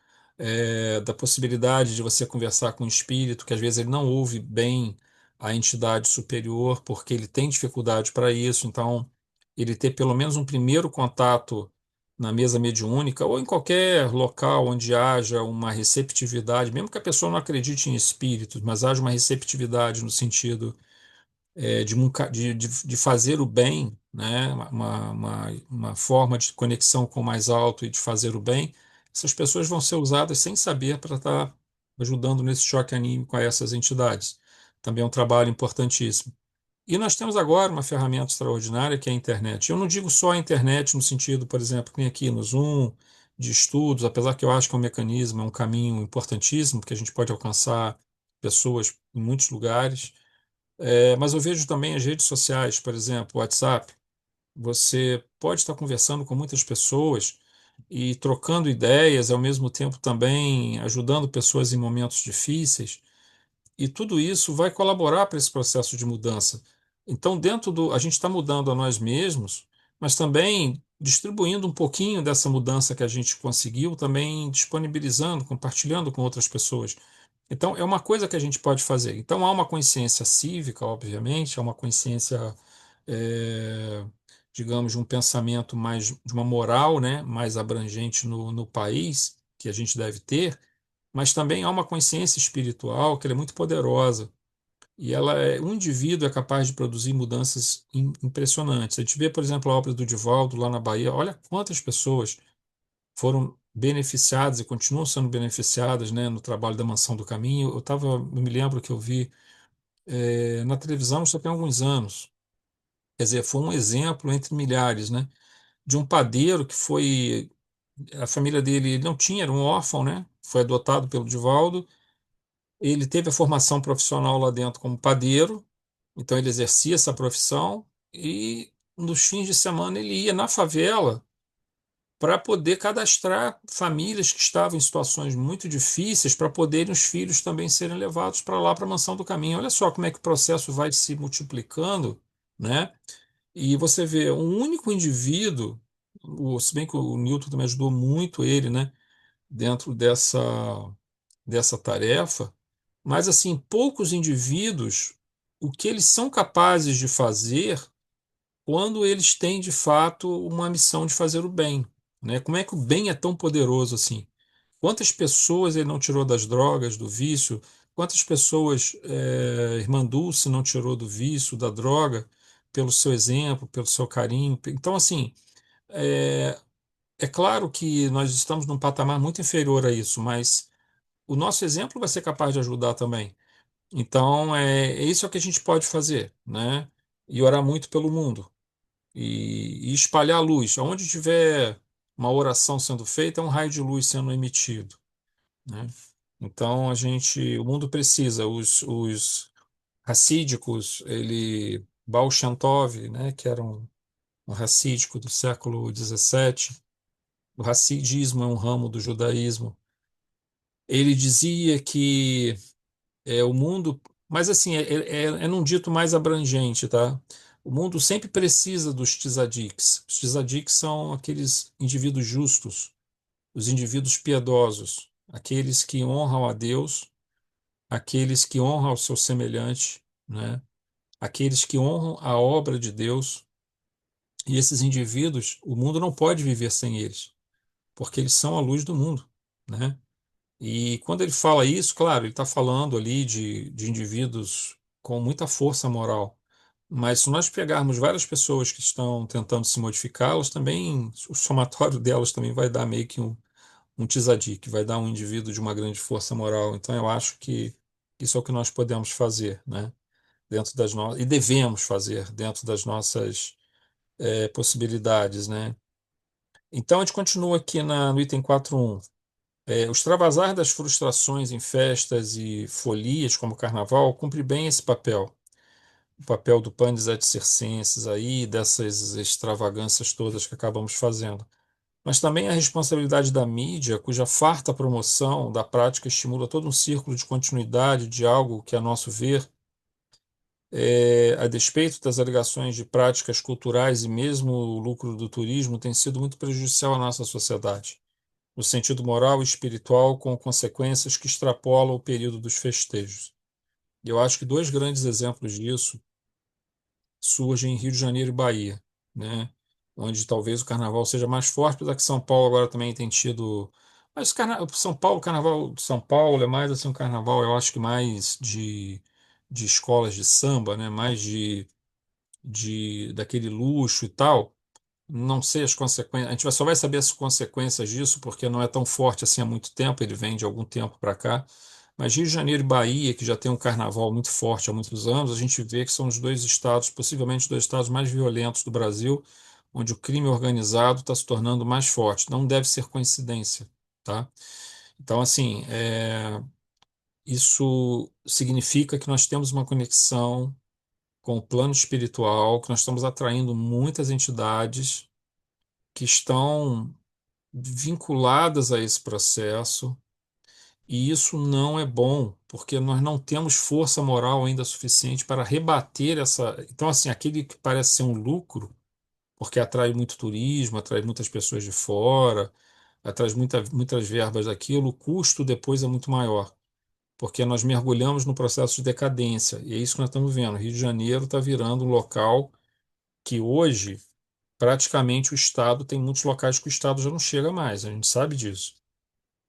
da possibilidade de você conversar com o espírito, que às vezes ele não ouve bem a entidade superior, porque ele tem dificuldade para isso, então ele ter pelo menos um primeiro contato na mesa mediúnica ou em qualquer local onde haja uma receptividade, mesmo que a pessoa não acredite em espíritos, mas haja uma receptividade no sentido de fazer o bem, né? Uma forma de conexão com o mais alto e de fazer o bem, essas pessoas vão ser usadas sem saber para estar ajudando nesse choque anímico a essas entidades. Também é um trabalho importantíssimo. E nós temos agora uma ferramenta extraordinária que é a internet. Eu não digo só a internet no sentido, por exemplo, que nem aqui no Zoom, de estudos, apesar que eu acho que é um mecanismo, é um caminho importantíssimo, porque a gente pode alcançar pessoas em muitos lugares. Mas eu vejo também as redes sociais, por exemplo, o WhatsApp. Você pode estar conversando com muitas pessoas e trocando ideias, ao mesmo tempo também ajudando pessoas em momentos difíceis, e tudo isso vai colaborar para esse processo de mudança. Então, a gente está mudando a nós mesmos, mas também distribuindo um pouquinho dessa mudança que a gente conseguiu, também disponibilizando, compartilhando com outras pessoas. Então, é uma coisa que a gente pode fazer. Então, há uma consciência cívica, obviamente, há uma consciência, eh, digamos, de um pensamento mais, de uma moral, né, mais abrangente no país, que a gente deve ter, mas também há uma consciência espiritual que ela é muito poderosa. E um indivíduo é capaz de produzir mudanças impressionantes. A gente vê, por exemplo, a obra do Divaldo lá na Bahia, olha quantas pessoas foram beneficiadas e continuam sendo beneficiadas, né, no trabalho da Mansão do Caminho. Eu me lembro que eu vi na televisão já tem alguns anos. Quer dizer, foi um exemplo entre milhares, né, de um padeiro que a família dele não tinha, era um órfão, né, foi adotado pelo Divaldo. Ele teve a formação profissional lá dentro como padeiro, então ele exercia essa profissão e nos fins de semana ele ia na favela para poder cadastrar famílias que estavam em situações muito difíceis para poderem os filhos também serem levados para lá, para a Mansão do Caminho. Olha só como é que o processo vai se multiplicando, né? E você vê um único indivíduo, se bem que o Newton também ajudou muito ele, né? Dentro dessa tarefa, mas assim, poucos indivíduos, o que eles são capazes de fazer quando eles têm de fato uma missão de fazer o bem, né? Como é que o bem é tão poderoso assim? Quantas pessoas ele não tirou das drogas, do vício? quantas pessoas Irmã Dulce não tirou do vício, da droga, pelo seu exemplo, pelo seu carinho. Então, assim, é, é claro que nós estamos num patamar muito inferior a isso, mas o nosso exemplo vai ser capaz de ajudar também. Então, é isso que a gente pode fazer, né? E orar muito pelo mundo e espalhar a luz. Onde tiver uma oração sendo feita, é um raio de luz sendo emitido, né? Então, o mundo precisa. Os racídicos, Baal Shem Tov, né, que era um racídico do século XVII, o racidismo é um ramo do judaísmo. Ele dizia que o mundo, mas assim, é num dito mais abrangente, tá? O mundo sempre precisa dos tzadiks. Os tzadiks são aqueles indivíduos justos, os indivíduos piedosos, aqueles que honram a Deus, aqueles que honram o seu semelhante, né? Aqueles que honram a obra de Deus. E esses indivíduos, o mundo não pode viver sem eles, porque eles são a luz do mundo, né? E quando ele fala isso, claro, ele está falando ali de indivíduos com muita força moral. Mas se nós pegarmos várias pessoas que estão tentando se modificar, elas também, o somatório delas também vai dar meio que um tzadik, vai dar um indivíduo de uma grande força moral. Então eu acho que isso é o que nós podemos fazer, né? Dentro das nossas, e devemos fazer dentro das nossas possibilidades, né? Então a gente continua aqui no item 4.1. O extravasar das frustrações em festas e folias, como o carnaval, cumpre bem esse papel. O papel do panis et circenses aí, dessas extravagâncias todas que acabamos fazendo. Mas também a responsabilidade da mídia, cuja farta promoção da prática estimula todo um círculo de continuidade de algo que, a nosso ver, a despeito das alegações de práticas culturais e mesmo o lucro do turismo, tem sido muito prejudicial à nossa sociedade no sentido moral e espiritual, com consequências que extrapolam o período dos festejos. E eu acho que dois grandes exemplos disso surgem em Rio de Janeiro e Bahia, né? Onde talvez o carnaval seja mais forte, apesar que São Paulo agora também tem tido. Mas São Paulo, o carnaval de São Paulo é mais assim um carnaval, eu acho que mais de escolas de samba, né? Mais daquele luxo e tal. Não sei as consequências, a gente só vai saber as consequências disso porque não é tão forte assim há muito tempo, ele vem de algum tempo para cá. Mas Rio de Janeiro e Bahia, que já tem um carnaval muito forte há muitos anos, a gente vê que são os dois estados, possivelmente os dois estados mais violentos do Brasil, onde o crime organizado está se tornando mais forte. Não deve ser coincidência, tá? Então, assim, isso significa que nós temos uma conexão com o plano espiritual, que nós estamos atraindo muitas entidades que estão vinculadas a esse processo, e isso não é bom, porque nós não temos força moral ainda suficiente para rebater essa. Então, assim, aquele que parece ser um lucro, porque atrai muito turismo, atrai muitas pessoas de fora, atrai muitas verbas daquilo, o custo depois é muito maior, porque nós mergulhamos no processo de decadência, e é isso que nós estamos vendo. Rio de Janeiro está virando um local que hoje praticamente o Estado tem muitos locais que o Estado já não chega mais, a gente sabe disso.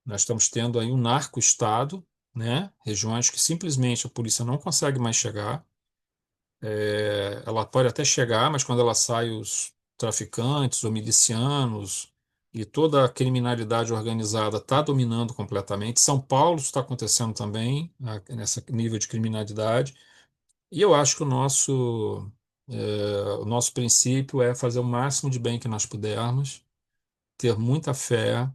Nós estamos tendo aí um narco-estado, né? Regiões que simplesmente a polícia não consegue mais chegar. Ela pode até chegar, mas quando ela sai, os traficantes, os milicianos e toda a criminalidade organizada está dominando completamente. São Paulo está acontecendo também, nesse nível de criminalidade. E eu acho que o nosso princípio é fazer o máximo de bem que nós pudermos, ter muita fé,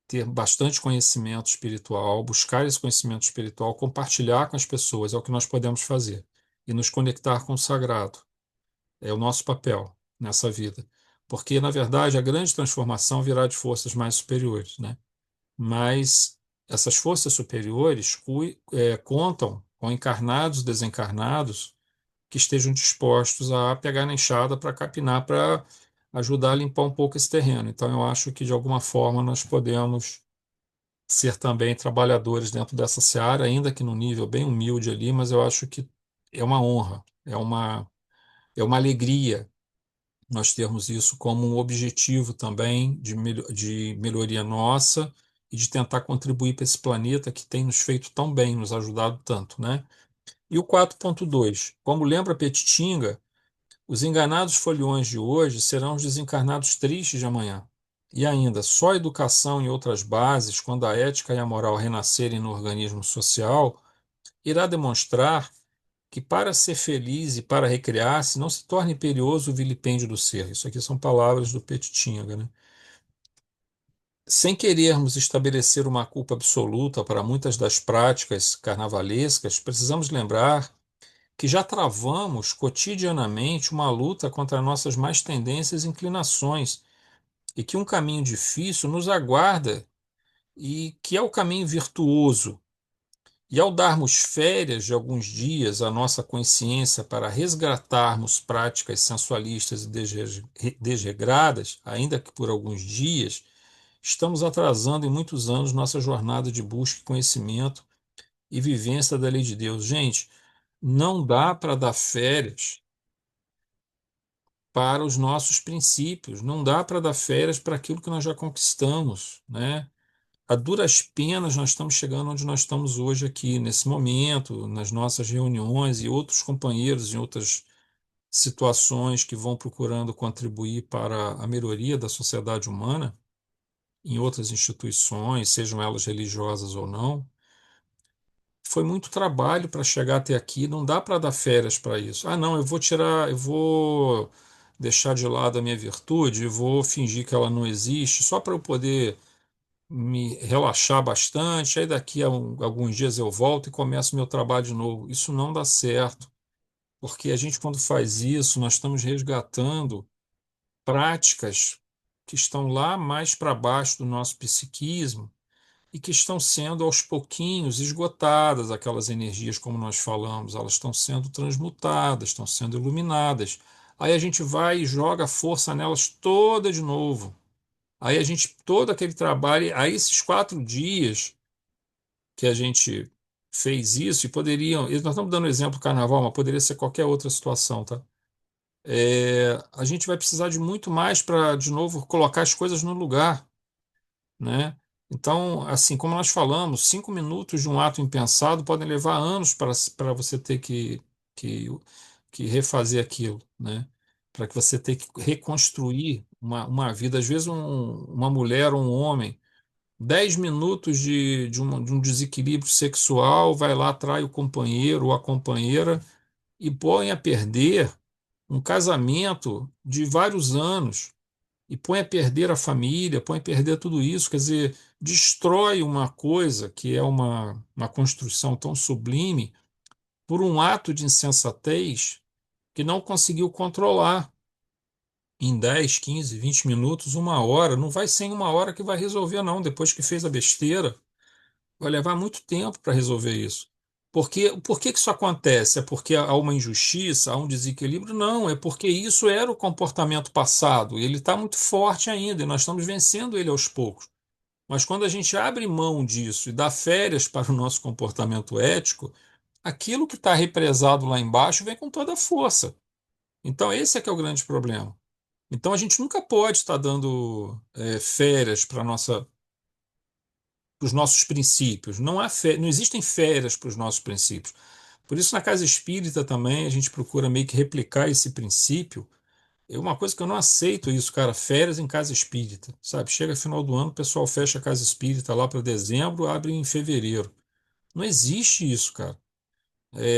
ter bastante conhecimento espiritual, buscar esse conhecimento espiritual, compartilhar com as pessoas, é o que nós podemos fazer. E nos conectar com o sagrado. É o nosso papel nessa vida. Porque, na verdade, a grande transformação virá de forças mais superiores, né? Mas essas forças superiores contam com encarnados e desencarnados que estejam dispostos a pegar na enxada para capinar, para ajudar a limpar um pouco esse terreno. Então, eu acho que, de alguma forma, nós podemos ser também trabalhadores dentro dessa seara, ainda que num nível bem humilde ali, mas eu acho que é uma honra, é uma alegria nós termos isso como um objetivo também de melhoria nossa e de tentar contribuir para esse planeta que tem nos feito tão bem, nos ajudado tanto, né? E o 4.2, como lembra Petitinga, os enganados foliões de hoje serão os desencarnados tristes de amanhã. E ainda, só a educação e outras bases, quando a ética e a moral renascerem no organismo social, irá demonstrar que para ser feliz e para recriar-se não se torne imperioso o vilipêndio do ser. Isso aqui são palavras do Petitinga, né? Sem querermos estabelecer uma culpa absoluta para muitas das práticas carnavalescas, precisamos lembrar que já travamos cotidianamente uma luta contra nossas más tendências e inclinações, e que um caminho difícil nos aguarda e que é o caminho virtuoso. E ao darmos férias de alguns dias à nossa consciência para resgatarmos práticas sensualistas e desregradas, ainda que por alguns dias, estamos atrasando em muitos anos nossa jornada de busca e conhecimento e vivência da lei de Deus. Gente, não dá para dar férias para os nossos princípios, não dá para dar férias para aquilo que nós já conquistamos, né? A duras penas nós estamos chegando onde nós estamos hoje aqui, nesse momento, nas nossas reuniões e outros companheiros em outras situações que vão procurando contribuir para a melhoria da sociedade humana, em outras instituições, sejam elas religiosas ou não. Foi muito trabalho para chegar até aqui, não dá para dar férias para isso. Ah, não, eu vou deixar de lado a minha virtude, vou fingir que ela não existe, só para eu poder me relaxar bastante, aí daqui a alguns dias eu volto e começo meu trabalho de novo. Isso não dá certo, porque a gente, quando faz isso, nós estamos resgatando práticas que estão lá mais para baixo do nosso psiquismo e que estão sendo aos pouquinhos esgotadas, aquelas energias, como nós falamos, elas estão sendo transmutadas, estão sendo iluminadas. Aí a gente vai e joga a força nelas toda de novo. Aí a gente, todo aquele trabalho, aí esses 4 dias que a gente fez isso, e poderiam, nós estamos dando exemplo do carnaval, mas poderia ser qualquer outra situação, tá? A gente vai precisar de muito mais para, de novo, colocar as coisas no lugar, né? Então, assim, como nós falamos, 5 minutos de um ato impensado podem levar anos para você ter que, que refazer aquilo, né? Para que você ter que reconstruir uma vida. Às vezes, uma mulher ou um homem 10 minutos de um desequilíbrio sexual, vai lá, trai o companheiro ou a companheira e põe a perder um casamento de vários anos, e põe a perder a família, põe a perder tudo isso. Quer dizer, destrói uma coisa que é uma construção tão sublime por um ato de insensatez que não conseguiu controlar. Em 10, 15, 20 minutos, 1 hora, não vai ser em 1 hora que vai resolver, não. Depois que fez a besteira, vai levar muito tempo para resolver isso. Por que que isso acontece? É porque há uma injustiça, há um desequilíbrio? Não, é porque isso era o comportamento passado. E ele está muito forte ainda, e nós estamos vencendo ele aos poucos. Mas quando a gente abre mão disso e dá férias para o nosso comportamento ético, aquilo que está represado lá embaixo vem com toda a força. Então, esse é que é o grande problema. Então, a gente nunca pode estar dando férias para nossa para os nossos princípios. Não existem férias para os nossos princípios. Por isso, na casa espírita também, a gente procura meio que replicar esse princípio. É uma coisa que eu não aceito isso, cara, férias em casa espírita, sabe? Chega final do ano, o pessoal fecha a casa espírita lá para dezembro, abre em fevereiro. Não existe isso, cara.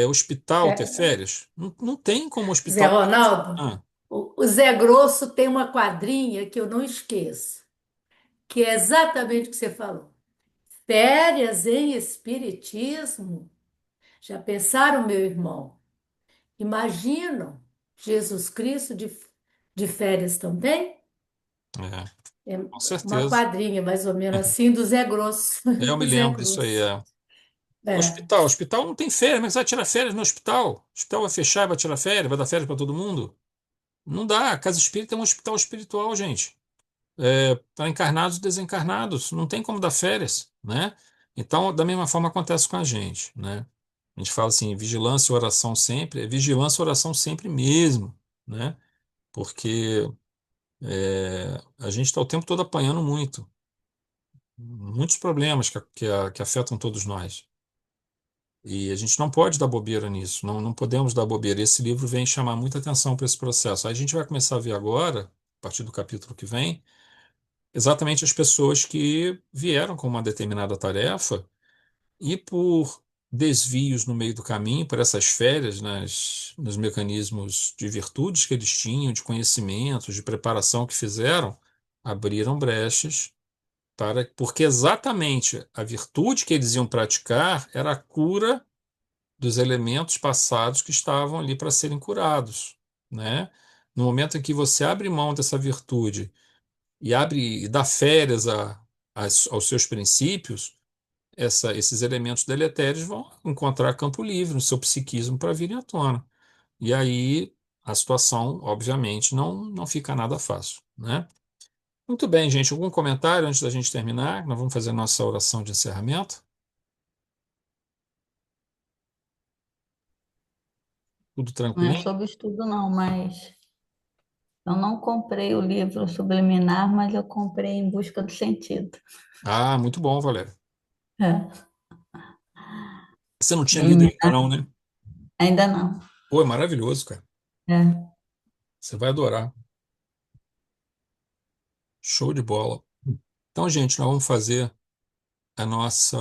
Hospital ter É, férias? Não, não tem como Zé hospital. Ronaldo, Ah, o Zé Grosso tem uma quadrinha que eu não esqueço, que é exatamente o que você falou. Férias em espiritismo. Já pensaram, meu irmão? Imaginam Jesus Cristo de férias também? é, É com uma certeza. quadrinha, mais ou menos assim, do Zé Grosso. Eu me O Zé lembro disso aí. Grosso. É. Hospital não tem férias, mas você vai tirar férias no hospital. O hospital vai fechar e vai tirar férias, vai dar férias para todo mundo. Não dá. A casa espírita é um hospital espiritual, gente. Para encarnados e desencarnados. Não tem como dar férias, né? Então, da mesma forma acontece com a gente, né? A gente fala assim, vigilância e oração sempre. É vigilância e oração sempre mesmo, né? Porque a gente está o tempo todo apanhando muito. muitos problemas que afetam todos nós. E a gente não pode dar bobeira nisso, não podemos dar bobeira. Esse livro vem chamar muita atenção para esse processo. Aí a gente vai começar a ver agora, a partir do capítulo que vem, exatamente as pessoas que vieram com uma determinada tarefa e por desvios no meio do caminho, por essas falhas nos mecanismos de virtudes que eles tinham, de conhecimentos, de preparação que fizeram, abriram brechas porque exatamente a virtude que eles iam praticar era a cura dos elementos passados que estavam ali para serem curados, né? No momento em que você abre mão dessa virtude e dá férias aos seus princípios, esses elementos deletérios vão encontrar campo livre no seu psiquismo para virem à tona. E aí a situação, obviamente, não fica nada fácil, né? Muito bem, gente. Algum comentário antes da gente terminar? Nós vamos fazer a nossa oração de encerramento. Tudo Não é tranquilo? sobre estudo, não, mas eu não comprei o livro Subliminar, mas eu comprei Em Busca do Sentido. Ah, muito bom, Valério. É, Você não tinha lido ainda, Subliminar, não, né? ainda não. Pô, é maravilhoso, cara. É. Você vai adorar. Show de bola. Então, gente, nós vamos fazer a nossa